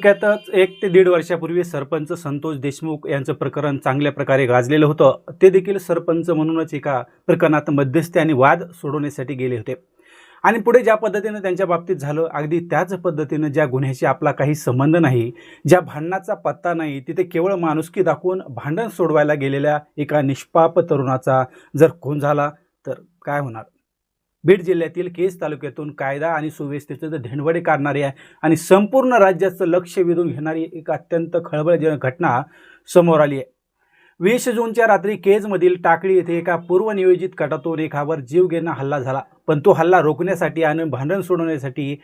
तालुक्यातच 1 ते 1.5 वर्षापूर्वी सरपंच संतोष देशमुख यांचं प्रकरण चांगल्या प्रकारे गाजलेलं होतं। ते देखील सरपंच म्हणूनच एका प्रकरणात मध्यस्थी आणि वाद सोडवण्यासाठी गेले होते आणि पुढे ज्या पद्धतीने त्यांच्या बाबतीत झालं, अगदी त्याच पद्धतीने ज्या गुन्ह्याशी आपला काही संबंध नाही, ज्या भांडणाचा पत्ता नाही, तिथे केवळ माणुसकी दाखवून भांडण सोडवायला गेलेल्या एका निष्पाप तरुणाचा जर खून झाला तर काय होणार? बीड जिल्ह्यातील केज तालुक्यातून कायदा आणि सुव्यवस्थेचे धेंडवडे काढणारी आणि संपूर्ण राज्याचं लक्ष वेधून घेणारी एक अत्यंत खळबळजनक घटना समोर आली आहे। 20 जूनच्या रात्री केजमधील टाकळी येथे एका पूर्वनियोजित कटातून एकावर जीवघेणा हल्ला झाला, पण तो हल्ला रोखण्यासाठी आणि भांडण सोडवण्यासाठी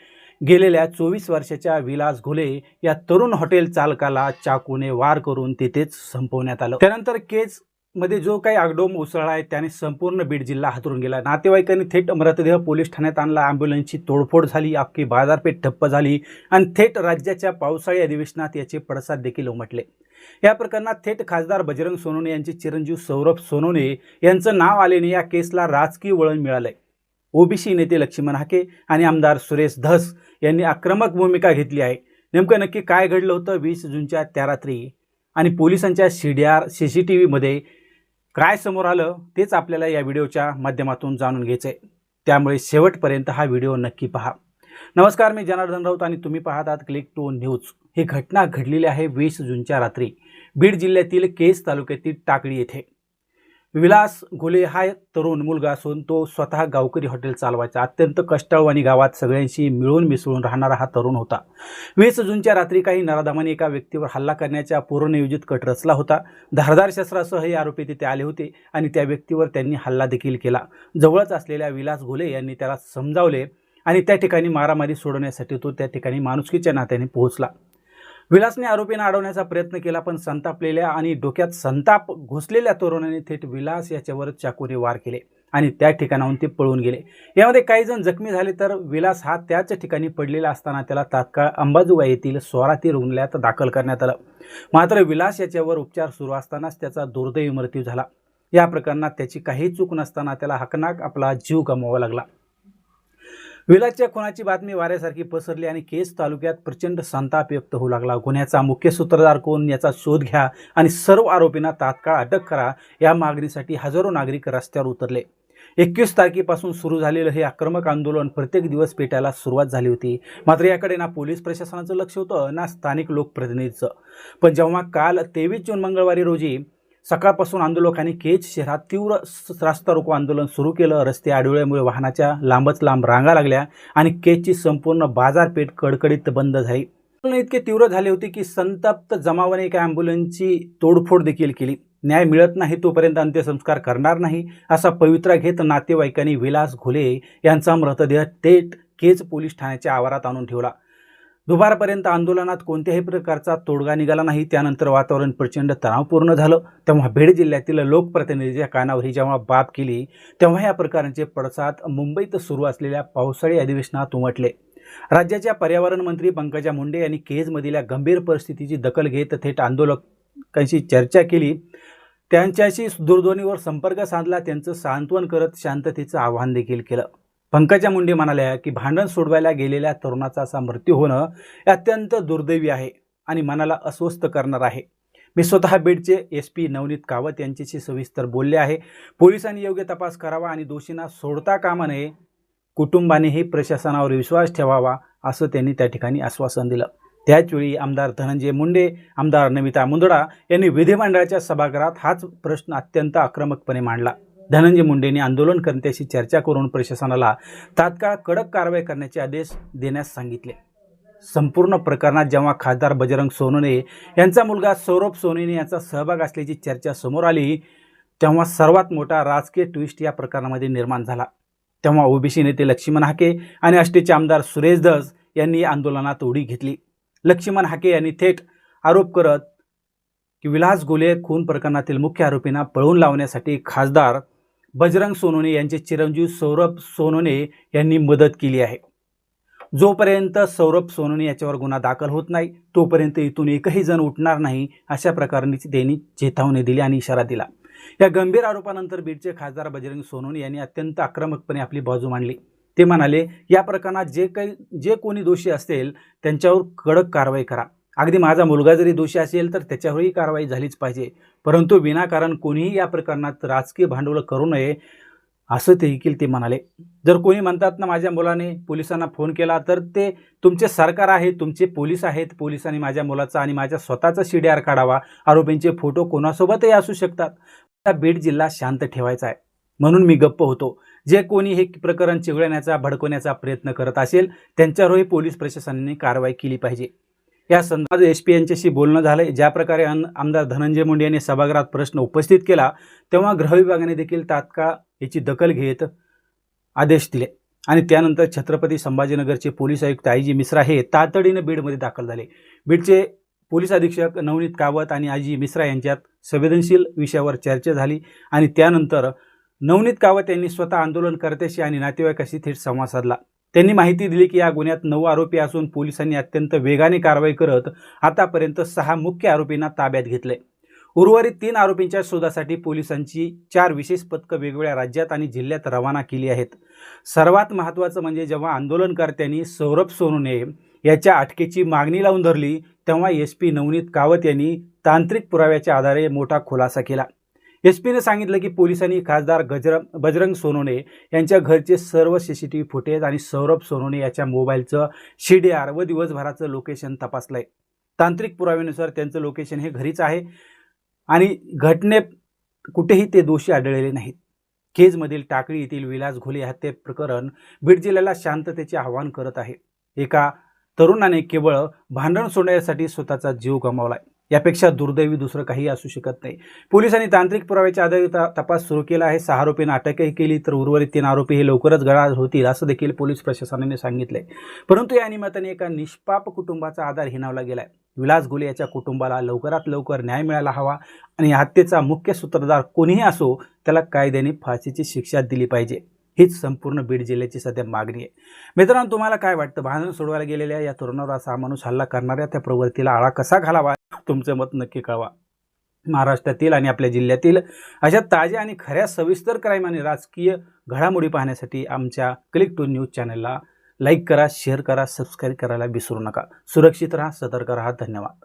गेलेल्या 24 वर्षाच्या विलास घोले या तरुण हॉटेल चालकाला चाकूने वार करून तेथेच संपवण्यात आलं। त्यानंतर केज मध्ये जो काही आगडोम उसळला आहे त्याने संपूर्ण बीड जिल्हा हादरून गेला। नातेवाईकांनी थेट मृतदेह पोलीस ठाण्यात आणला, ॲम्ब्युलन्सची तोडफोड झाली, अख्खी बाजारपेठ ठप्प झाली आणि थेट राज्याच्या पावसाळी अधिवेशनात याचे पडसाद देखील उमटले। या प्रकरणात थेट खासदार बजरंग सोनवणे यांचे चिरंजीव सौरभ सोनवणे यांचं नाव आल्याने या केसला राजकीय वळण मिळालंय। ओबीसी नेते लक्ष्मण हाके आणि आमदार सुरेश धस यांनी आक्रमक भूमिका घेतली आहे। नेमकं नक्की काय घडलं होतं 20 जूनच्या त्या रात्री आणि पोलिसांच्या CCTV मध्ये काय समोर आलं तेच आपल्याला या व्हिडिओच्या माध्यमातून जाणून घ्यायचं आहे, त्यामुळे शेवटपर्यंत हा व्हिडिओ नक्की पहा। नमस्कार, मी जनार्दन राऊत आणि तुम्ही पाहत आहात क्लिक टू न्यूज। ही घटना घडलेली आहे 20 जूनच्या रात्री बीड जिल्ह्यातील केज तालुक्यातील टाकळी येथे। विलास घोले हा तरुण मुलगा असून तो स्वतः गावकरी हॉटेल चालवायचा। अत्यंत कष्टाळू आणि गावात सगळ्यांशी मिळून मिसळून राहणारा हा तरुण होता। 20 जूनच्या रात्री काही नराधमांनी एका व्यक्तीवर हल्ला करण्याचा पूर्वनियोजित कट रचला होता। धारदार शस्त्रासह हे आरोपी तिथे आले होते आणि त्या व्यक्तीवर त्यांनी हल्ला देखील केला। जवळच असलेल्या विलास घोले यांनी त्याला समजावले आणि त्या ठिकाणी मारामारी सोडवण्यासाठी तो त्या ठिकाणी माणुसकीच्या नात्याने पोहोचला। विलासने आरोपींना अडवण्याचा प्रयत्न केला, पण संतापलेल्या आणि डोक्यात संताप घुसलेल्या तरुणाने थेट विलास याच्यावर चाकूने वार केले आणि त्या ठिकाणाहून ते पळून गेले। यामध्ये काही जण जखमी झाले, तर विलास हा त्याच ठिकाणी पडलेला असताना त्याला तात्काळ अंबाजोगाई येथील स्वाराती रुग्णालयात दाखल करण्यात आलं। मात्र विलास याच्यावर उपचार सुरू असतानाच त्याचा दुर्दैवी मृत्यू झाला। या प्रकरणात त्याची काही चूक नसताना त्याला हकनाक आपला जीव गमवावा लागला। विलासच्या खुनाची बातमी वाऱ्यासारखी पसरली आणि केज तालुक्यात प्रचंड संताप व्यक्त होऊ लागला। गुन्ह्याचा मुख्य सूत्रधार कोण याचा शोध घ्या आणि सर्व आरोपींना तात्काळ अटक करा या मागणीसाठी हजारो नागरिक रस्त्यावर उतरले। 21 तारखेपासून सुरू झालेलं हे आक्रमक आंदोलन प्रत्येक दिवस पेटायला सुरुवात झाली होती। मात्र याकडे ना पोलीस प्रशासनाचं लक्ष होतं ना स्थानिक लोकप्रतिनिधींचं। पण जेव्हा काल 23 जून मंगळवारी रोजी सकाळपासून आंदोलकांनी केज शहरात तीव्र रास्ता रोको आंदोलन सुरू केलं। रस्ते अडवल्यामुळे वाहनाच्या लांबच लांब रांगा लागल्या आणि केजची संपूर्ण बाजारपेठ कडकडीत बंद झाली। इतके तीव्र झाले होते की संतप्त जमावाने एका ॲम्ब्युलन्सची तोडफोड देखील केली। न्याय मिळत नाही तोपर्यंत अंत्यसंस्कार करणार नाही असा पवित्रा घेत नातेवाईकांनी विलास घोले यांचा मृतदेह थेट केज पोलीस ठाण्याच्या आवारात आणून ठेवला। दुपारपर्यंत आंदोलनात कोणत्याही प्रकारचा तोडगा निघाला नाही। त्यानंतर वातावरण प्रचंड तणावपूर्ण झालं। तेव्हा बीड जिल्ह्यातील लोकप्रतिनिधीच्या कानावर ही जेव्हा बाब केली, तेव्हा या प्रकारांचे पडसाद मुंबईत सुरू असलेल्या पावसाळी अधिवेशनात उमटले। राज्याच्या पर्यावरण मंत्री पंकजा मुंडे यांनी केजमधील गंभीर परिस्थितीची दखल घेत थेट आंदोलकांशी चर्चा केली, त्यांच्याशी दूरध्वनीवर संपर्क साधला, त्यांचं सांत्वन करत शांततेचं आवाहन देखील केलं। पंकजा मुंडे म्हणाल्या की भांडण सोडवायला गेलेल्या तरुणाचा असा मृत्यू होणं अत्यंत दुर्दैवी आहे आणि मनाला अस्वस्थ करणार आहे। मी स्वतः बीडचे SP नवनीत कावत यांच्याशी सविस्तर बोलले आहे। पोलिसांनी योग्य तपास करावा आणि दोषींना सोडता कामा नये। कुटुंबानेही प्रशासनावर विश्वास ठेवावा असं त्यांनी त्या ठिकाणी आश्वासन दिलं। त्याचवेळी आमदार धनंजय मुंडे, आमदार नमिता मुंदडा यांनी विधिमंडळाच्या सभागृहात हाच प्रश्न अत्यंत आक्रमकपणे मांडला। धनंजय मुंडेंनी आंदोलनकर्त्यांशी चर्चा करून प्रशासनाला तात्काळ कडक कारवाई करण्याचे आदेश देण्यास सांगितले। संपूर्ण प्रकरणात जेव्हा खासदार बजरंग सोनवणे यांचा मुलगा सौरभ सोनवणे यांचा सहभाग असल्याची चर्चा समोर आली, तेव्हा सर्वात मोठा राजकीय ट्विस्ट या प्रकरणामध्ये निर्माण झाला। तेव्हा ओबीसी नेते लक्ष्मण हाके आणि आष्टीचे आमदार सुरेश धस यांनी आंदोलनात उडी घेतली। लक्ष्मण हाके यांनी थेट आरोप करत की विलास घोले खून प्रकरणातील मुख्य आरोपींना पळवून लावण्यासाठी खासदार बजरंग सोनवणे यांचे चिरंजीव सौरभ सोनवणे यांनी मदत केली आहे। जोपर्यंत सौरभ सोनवणे याच्यावर गुन्हा दाखल होत नाही तोपर्यंत इथून एकही जण उठणार नाही अशा प्रकारची त्यांनी चेतावणी दिली आणि इशारा दिला। या गंभीर आरोपानंतर बीडचे खासदार बजरंग सोनवणे यांनी अत्यंत आक्रमकपणे आपली बाजू मांडली। ते म्हणाले, या प्रकरणात जे कोणी दोषी असतील त्यांच्यावर कडक कारवाई करा अगदी माझा मुलगा जरी दोषी असेल तर त्याच्यावरही कारवाई झालीच पाहिजे, परंतु विनाकारण कोणीही या प्रकरणात राजकीय भांडवल करू नये असं देखील ते म्हणाले. जर कोणी म्हणतात ना माझ्या मुलाने पोलिसांना फोन केला, तर ते तुमचे सरकार आहे, तुमचे पोलीस आहेत. पोलिसांनी माझ्या मुलाचा आणि माझ्या स्वतःचा CDR काढावा. आरोपींचे फोटो कोणासोबतही असू शकतात. बीड जिल्हा शांत ठेवायचा आहे म्हणून मी गप्प होतो. जे कोणी हे प्रकरण चिघळण्याचा भडकवण्याचा प्रयत्न करत असेल त्यांच्यावरही पोलीस प्रशासनाने कारवाई केली पाहिजे. या संदर्भात SP यांच्याशी बोलणं झालंय. ज्या प्रकारे आमदार धनंजय मुंडे यांनी सभागृहात प्रश्न उपस्थित केला तेव्हा गृह विभागाने देखील तात्काळ याची दखल घेत आदेश दिले आणि त्यानंतर छत्रपती संभाजीनगरचे पोलीस आयुक्त IG मिश्रा हे तातडीने बीडमध्ये दाखल झाले. बीडचे पोलीस अधीक्षक नवनीत कावत आणि IG मिश्रा यांच्यात संवेदनशील विषयावर चर्चा झाली आणि त्यानंतर नवनीत कावत यांनी स्वतः आंदोलनकर्त्याशी आणि नातेवाईकाशी थेट संवाद साधला. त्यांनी माहिती दिली की या गुन्ह्यात 9 आरोपी असून पोलिसांनी अत्यंत वेगाने कारवाई करत आतापर्यंत 6 मुख्य आरोपींना ताब्यात घेतले. उर्वरित 3 आरोपींच्या शोधासाठी पोलिसांची 4 विशेष पथकं वेगवेगळ्या राज्यात आणि जिल्ह्यात रवाना केली आहेत. सर्वात महत्त्वाचं म्हणजे जेव्हा आंदोलनकर्त्यांनी सौरभ सोनवणे याच्या अटकेची मागणी लावून धरली तेव्हा SP नवनीत कावत यांनी तांत्रिक पुराव्याच्या आधारे मोठा खुलासा केला. SPने सांगितलं की पोलिसांनी खासदार बजरंग सोनवणे यांच्या घरचे सर्व CCTV फुटेज आणि सौरभ सोनवणे याच्या मोबाईलचं CDR व दिवसभराचं लोकेशन तपासलंय. तांत्रिक पुराव्यानुसार त्यांचं लोकेशन हे घरीच आहे आणि घटनेत कुठेही ते दोषी आढळलेले नाहीत. केजमधील टाकळी येथील विलास घोले हत्ये प्रकरण बीड जिल्ह्याला शांततेचे आवाहन करत आहे. एका तरुणाने केवळ भांडण सोडण्यासाठी स्वतःचा जीव गमावलाय. यापेक्षा दुर्दैवी दुसरं काही असू शकत नाही. पोलिसांनी तांत्रिक पुराव्याच्या आधारे तपास सुरू केला आहे. 6 आरोपींना अटकही केली तर उर्वरित 3 आरोपी हे लवकरच गळाळ होतील असं देखील पोलीस प्रशासनाने सांगितलंय. परंतु या निमित्ताने एका निष्पाप कुटुंबाचा आधार हिणावला गेलाय. विलास घोले याच्या कुटुंबाला लवकरात लवकर न्याय मिळायला हवा आणि हत्येचा मुख्य सूत्रधार कोणीही असो त्याला कायद्याने फाशीची शिक्षा दिली पाहिजे. हीच संपूर्ण बीड जिल्ह्याची सध्या मागणी आहे. मित्रांनो, तुम्हाला काय वाटतं? भांडण सोडवायला गेलेल्या या तरुणावर असा माणूस हल्ला करणाऱ्या त्या प्रवृत्तीला आळा कसा घालावा? तुमचं मत नक्की कळवा. महाराष्ट्रातील आणि आपल्या जिल्ह्यातील अशा ताज्या आणि खऱ्या सविस्तर क्राईम आणि राजकीय घडामोडी पाहण्यासाठी आमच्या क्लिक टू न्यूज चॅनलला लाईक करा, शेअर करा, सबस्क्राईब करायला विसरू नका. सुरक्षित राहा, सतर्क राहा. धन्यवाद.